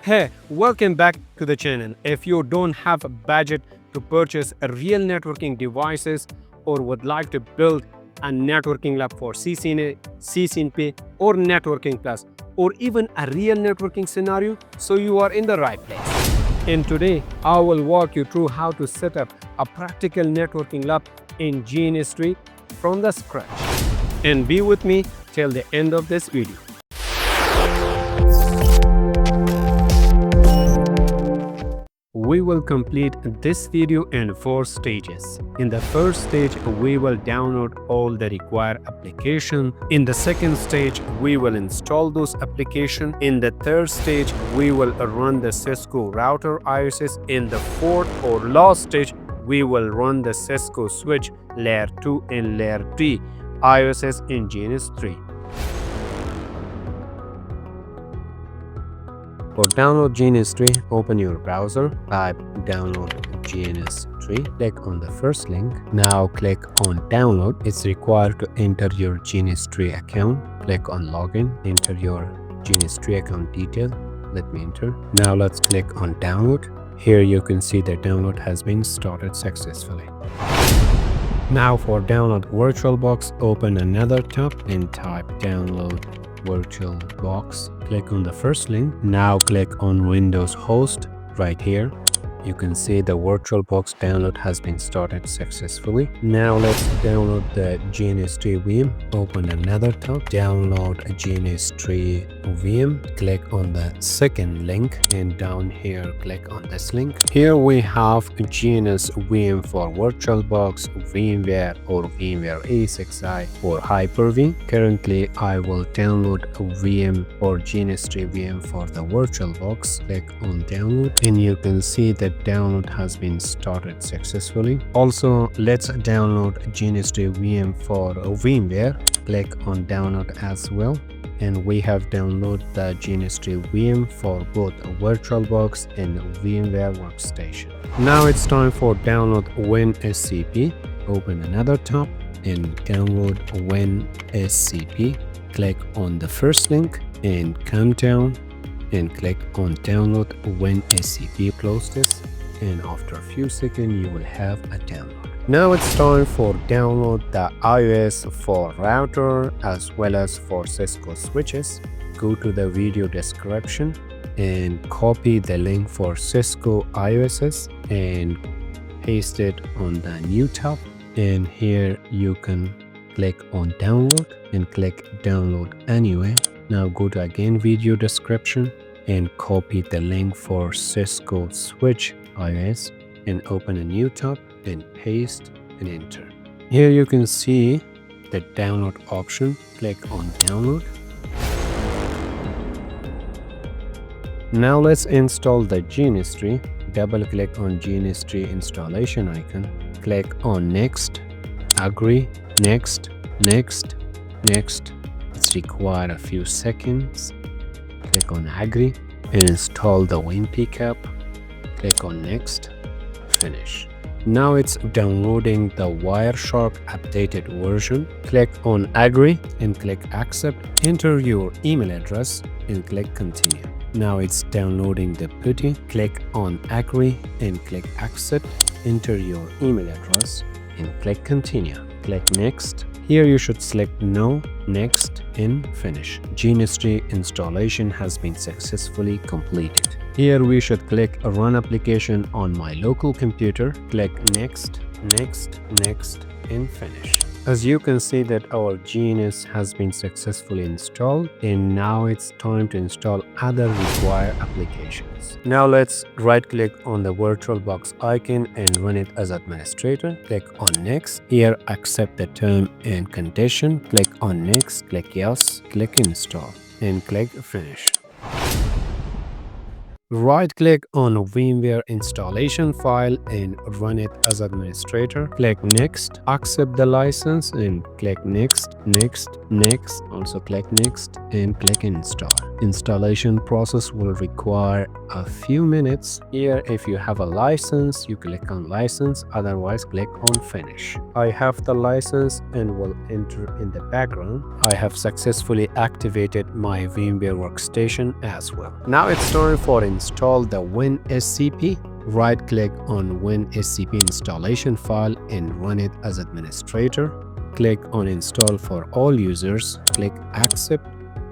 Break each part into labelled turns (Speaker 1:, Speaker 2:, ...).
Speaker 1: Hey, welcome back to the channel. If you don't have a budget to purchase a real networking devices or would like to build a networking lab for CCNA, CCNP or Networking Plus or even a real networking scenario, so you are in the right place. And today, I will walk you through how to set up a practical networking lab in GNS3 from the scratch. And be with me till the end of this video. We will complete this video in 4 stages. In the first stage, we will download all the required applications. In the second stage, we will install those applications. In the third stage, we will run the Cisco router ISS. In the fourth or last stage, we will run the Cisco switch layer 2 and layer 3 ISS in GNS3. For download GNS3, open your browser, type download GNS3, click on the first link. Now click on download. It's required to enter your GNS3 account. Click on login, enter your GNS3 account detail. Let me enter. Now let's click on download. Here you can see the download has been started successfully. Now for download VirtualBox, open another tab and type download VirtualBox. Click on the first link. Now click on Windows host right here. You can see the VirtualBox download has been started successfully. Now let's download the GNS3 VM. Open another tab, download a GNS3 VM. Click on the second link and down here click on this link. Here we have a GNS VM for VirtualBox, VMware or VMware A6i or Hyper-V. Currently I will download a VM or GNS3 VM for the VirtualBox. Click on download and you can see that download has been started successfully. Also, let's download GNS3 VM for VMware. Click on download as well. And we have downloaded the GNS3 VM for both VirtualBox and VMware workstation. Now it's time for download WinSCP. Open another tab and download WinSCP. Click on the first link and come down and click on download WinSCP. Close this and after a few seconds you will have a download. Now it's time for download the iOS for router as well as for Cisco switches. Go to the video description and copy the link for Cisco iOS and paste it on the new tab, and here you can click on download and click download anyway. Now go to again video description and copy the link for Cisco switch iOS and open a new tab and paste and enter. Here you can see the download option. Click on download. Now let's install the GNS3. Double click on GNS3 installation icon. Click on next, agree, next, next, next. It's required a few seconds. Click on agree and install the WinPik app. Click on next, finish. Now it's downloading the Wireshark updated version. Click on agree and click accept. Enter your email address and click continue. Now it's downloading the PuTTY. Click on agree and click accept. Enter your email address and click continue. Click next. Here you should select no, next, and finish. GNS3 installation has been successfully completed. Here we should click run application on my local computer. Click next, next, next, and finish. As you can see that our GNS has been successfully installed, and now it's time to install other required applications. Now let's right click on the VirtualBox icon and run it as administrator. Click on next. Here accept the term and condition. Click on next, click yes, click install and click finish. Right-click on VMware installation file and run it as administrator. Click Next, accept the license and click Next, Next, Next. Also click Next and click Install. Installation process will require a few minutes. Here, if you have a license, you click on License, otherwise click on Finish. I have the license and will enter in the background. I have successfully activated my VMware workstation as well. Now it's time for install the WinSCP. Right-click on WinSCP installation file and run it as administrator. Click on Install for all users. Click Accept,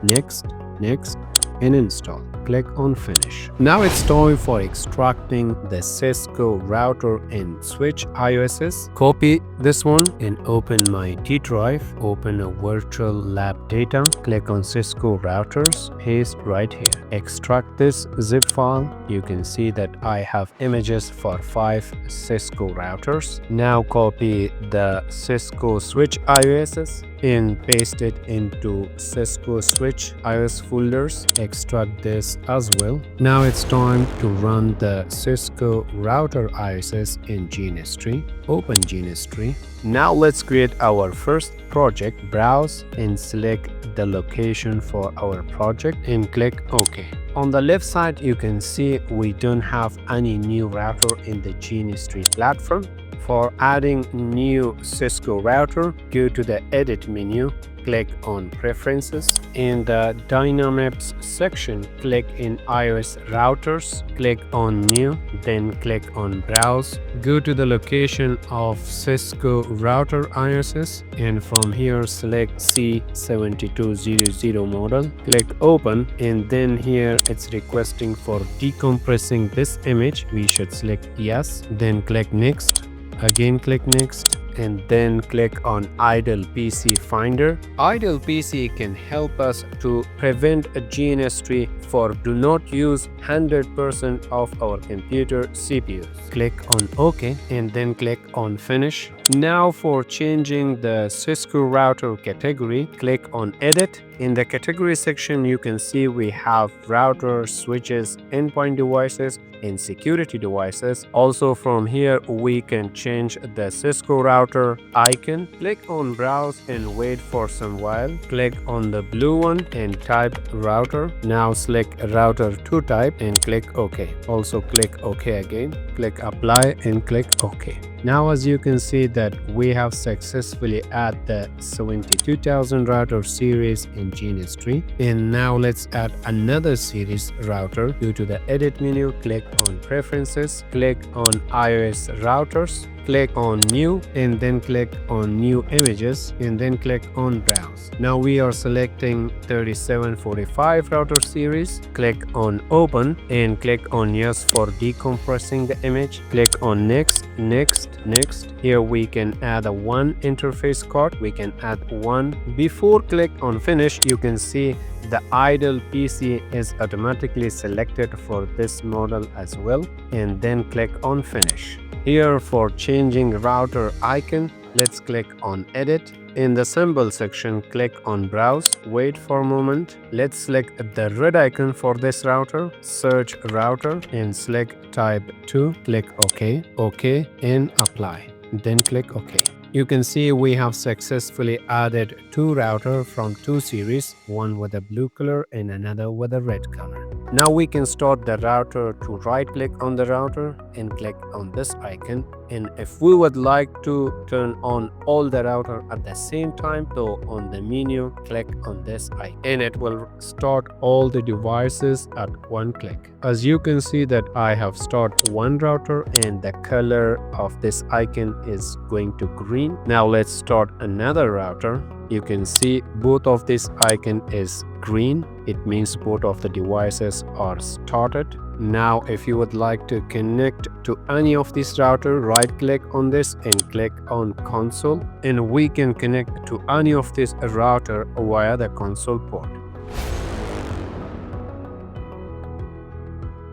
Speaker 1: Next, Next, and Install. Click on Finish. Now it's time for extracting the Cisco router and switch IOSs. Copy this one and open my D drive. Open a virtual lab data. Click on Cisco routers. Paste right here. Extract this zip file. You can see that I have images for 5 Cisco routers. Now copy the Cisco switch IOSs and paste it into Cisco switch IOS folders. Extract this as well. Now it's time to run the Cisco router IOSs in GNS3. Open GNS3. Now let's create our first project. Browse and select the location for our project and click OK. On the left side, you can see we don't have any new router in the GNS3 platform. For adding new Cisco router, go to the Edit menu, click on Preferences. In the Dynamics section, click in iOS Routers, click on New, then click on Browse. Go to the location of Cisco router IOSs and from here select C7200 model. Click Open and then here it's requesting for decompressing this image. We should select Yes, then click Next. Again click Next and then click on Idle PC Finder. Idle PC can help us to prevent a GNS3 for do not use 100% of our computer CPUs. Click on OK and then click on Finish. Now for changing the Cisco router category, click on Edit. In the category section, you can see we have routers, switches, endpoint devices, and security devices. Also from here, we can change the Cisco router icon. Click on Browse and wait for some while. Click on the blue one and type router. Now select router to type and click OK. Also click OK again. Click Apply and click OK. Now as you can see that we have successfully added the 72000 router series in GNS3. And now let's add another series router. Go to the Edit menu, click on Preferences, click on iOS Routers, click on New and then click on New Images and then click on Browse. Now we are selecting 3745 router series. Click on Open and click on Yes for decompressing the image. Click on Next, Next, Next. Here we can add a one interface card. We can add one. Before click on Finish, you can see the idle PC is automatically selected for this model as well and then click on Finish. Here for changing router icon, let's click on Edit. In the symbol section, click on Browse. Wait for a moment. Let's select the red icon for this router. Search router and select type 2. Click OK, OK and Apply. Then click OK. You can see we have successfully added two routers from two series, one with a blue color and another with a red color. Now we can start the router to right click on the router and click on this icon. And if we would like to turn on all the router at the same time, so on the menu, click on this icon and it will start all the devices at one click. As you can see that I have started one router and the color of this icon is going to green. Now let's start another router. You can see both of this icon is green. It means both of the devices are started. Now if you would like to connect to any of these router, right click on this and click on console and we can connect to any of this router via the console port.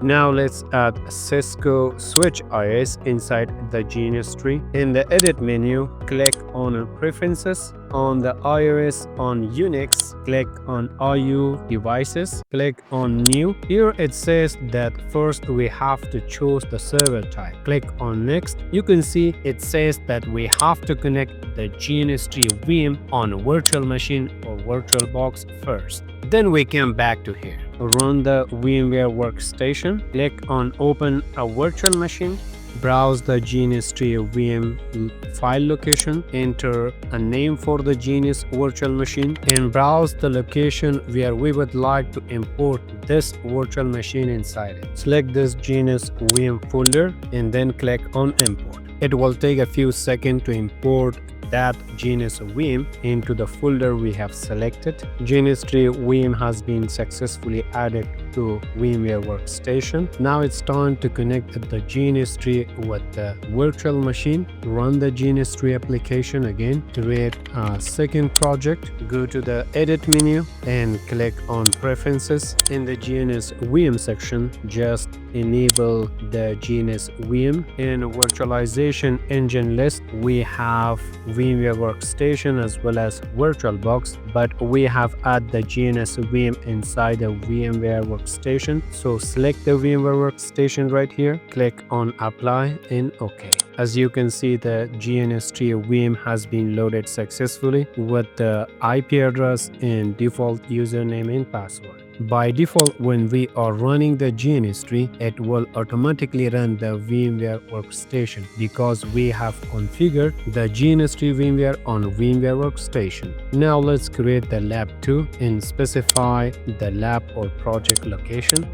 Speaker 1: Now let's add Cisco switch IS inside the GNS3. In the Edit menu, click on Preferences, on the iOS on Unix, click on IU devices, click on new. Here it says that first we have to choose the server type. Click on next. You can see it says that we have to connect the GNS3 VM on a virtual machine or VirtualBox first. Then we come back to here. Run the VMware workstation. Click on open a virtual machine. Browse the GNS3 VM file location, enter a name for the GNS virtual machine, and browse the location where we would like to import this virtual machine inside it. Select this GNS VM folder and then click on import. It will take a few seconds to import that GNS VM into the folder we have selected. GNS3 VM has been successfully added to VMware workstation. Now it's time to connect the GNS3 with the virtual machine. Run the GNS3 application again. Create a second project. Go to the edit menu and click on preferences. In the GNS VM section, just enable the GNS VM. In virtualization engine list, we have VMware workstation as well as VirtualBox, but we have added the GNS VM inside the VMware workstation. So select the VMware workstation right here, click on apply and OK. As you can see, the GNS3 VM has been loaded successfully with the IP address and default username and password. By default, when we are running the GNS3, it will automatically run the VMware workstation because we have configured the GNS3 VMware on VMware workstation. Now let's create the lab 2 and specify the lab or project location.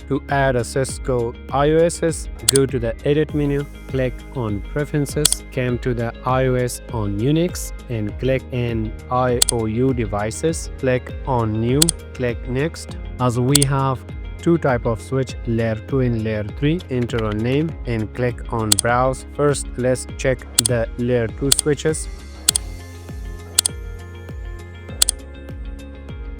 Speaker 1: To add a Cisco IOSs, go to the edit menu, click on preferences, come to the iOS on Unix and click in IOU devices, click on new, click next. As we have two types of switch, layer 2 and layer 3, enter a name and click on browse. First, let's check the layer 2 switches.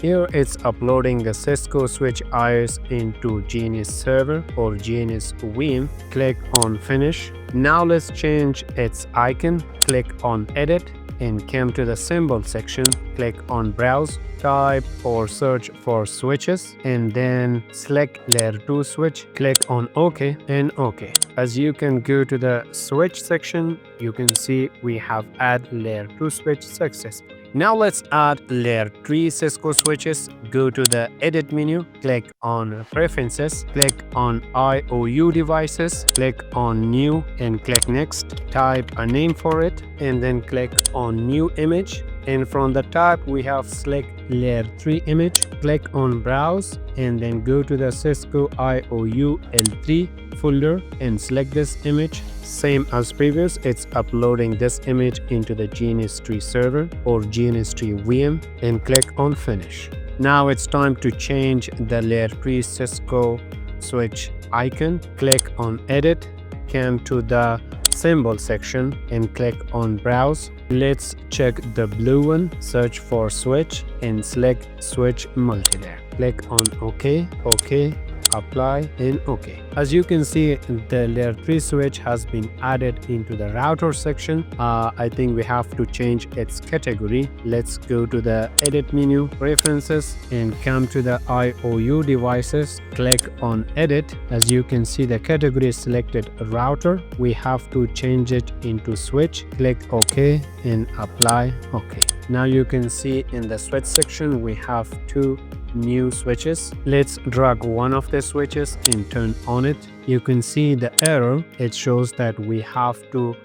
Speaker 1: Here it's uploading the Cisco switch IOS into GNS server or GNS VM. Click on finish. Now let's change its icon. Click on edit and come to the symbol section. Click on browse, type or search for switches and then select layer 2 switch. Click on OK and OK. As you can go to the switch section, you can see we have added layer 2 switch successfully. Now let's add layer 3 Cisco switches. Go to the edit menu, click on preferences, click on IOU devices, click on new and click next. Type a name for it and then click on new image. And from the top we have select layer 3 image, click on browse and then go to the Cisco IOU L3 folder and select this image. Same as previous, it's uploading this image into the GNS3 server or GNS3 VM and click on finish. Now it's time to change the layer 3 Cisco switch icon. Click on edit, come to the symbol section and click on browse. Let's check the blue one, search for switch and select switch multi-layer. Click on OK, OK, apply and OK. As you can see, the layer 3 switch has been added into the router section. I think we have to change its category. Let's go to the edit menu, preferences and come to the IOU devices. Click on edit. As you can see, the category is selected router. We have to change it into switch. Click OK and apply OK. Now you can see in the switch section we have two new switches. Let's drag one of the switches and turn on it. You can see the error. It shows that we have to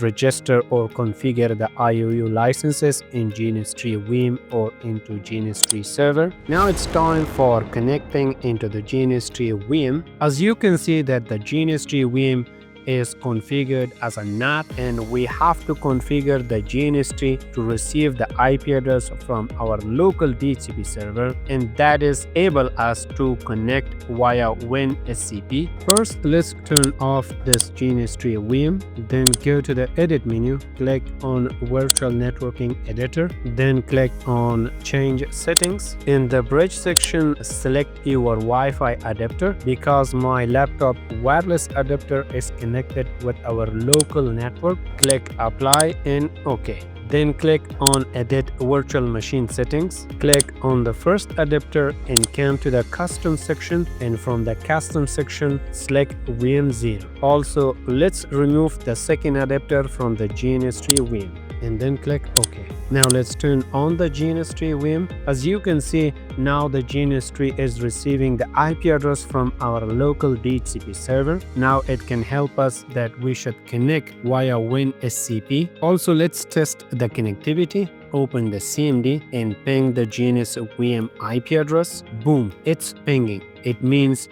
Speaker 1: register or configure the IOU licenses in GNS3 VM or into GNS3 server. Now it's time for connecting into the GNS3 VM. As you can see that the GNS3 VM is configured as a NAT, and we have to configure the GNS3 to receive the IP address from our local DHCP server, and that is able us to connect via WinSCP. First, let's turn off this GNS3 VM, then go to the edit menu, click on virtual networking editor, then click on change settings. In the bridge section, select your Wi-Fi adapter. Because my laptop wireless adapter is connected with our local network, click apply and OK. Then click on edit virtual machine settings. Click on the first adapter and come to the custom section, and from the custom section select VM0. Also, let's remove the second adapter from the GNS3 VM and then click OK. Now let's turn on the GNS3 VM. As you can see, now the GNS3 is receiving the IP address from our local DHCP server. Now it can help us that we should connect via WinSCP. Also, let's test the connectivity. Open the CMD and ping the GNS VM IP address. Boom, it's pinging. It means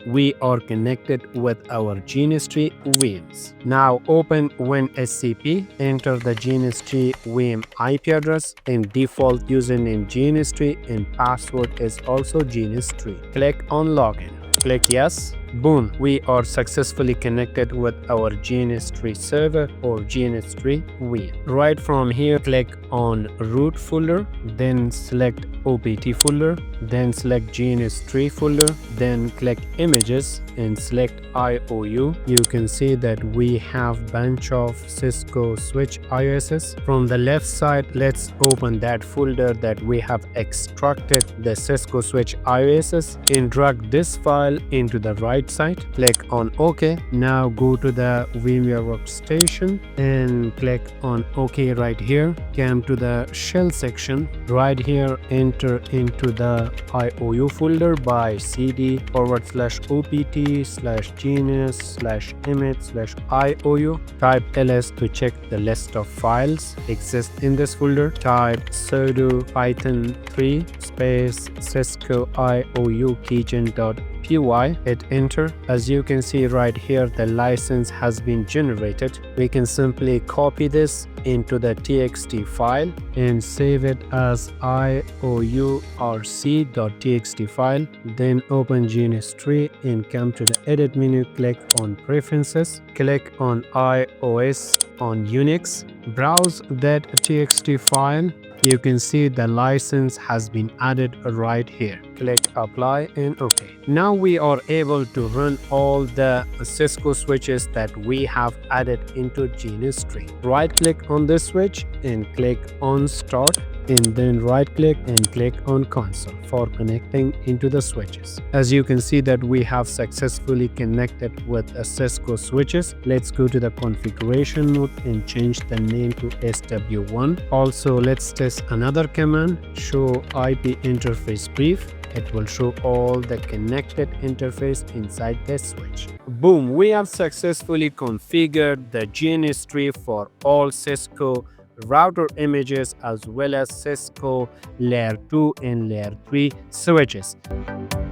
Speaker 1: we are connected with our GNS3 VMs. Now open WinSCP, enter the GNS3 VM IP address and default username GNS3 and password is also GNS3. Click on login. Click yes. Boom, we are successfully connected with our GNS3 server or GNS3 VM. Right from here, click on root folder, then select OPT folder, then select GNS3 folder, then click images and select IOU. You can see that we have bunch of Cisco switch IOSs. From the left side, let's open that folder that we have extracted the Cisco switch IOSs and drag this file into the right side. Click on OK. Now go to the VMware workstation and click on OK right here. Come to the shell section. Right here, enter into the IOU folder by cd/opt/gns/image/iou. Type ls to check the list of files exist in this folder. Type sudo python 3 space cisco iou keygen.py. Hit enter. As you can see right here, the license has been generated. We can simply copy this into the txt file and save it as iourc.txt file. Then open GNS3 and come to the edit menu. Click on preferences. Click on iOS on Unix. Browse that txt file. You can see the license has been added right here. Click apply and OK. Now we are able to run all the Cisco switches that we have added into GNS3. Right click on this switch and click on start, and then right click and click on console for connecting into the switches. As you can see that we have successfully connected with Cisco switches. Let's go to the configuration mode and change the name to SW1. Also, let's test another command, show IP interface brief. It will show all the connected interface inside the switch. Boom, we have successfully configured the GNS3 for all Cisco router images as well as Cisco layer 2 and layer 3 switches.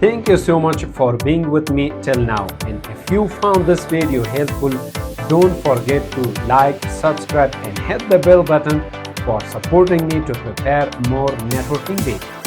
Speaker 1: Thank you so much for being with me till now, and if you found this video helpful, don't forget to like, subscribe and hit the bell button for supporting me to prepare more networking videos.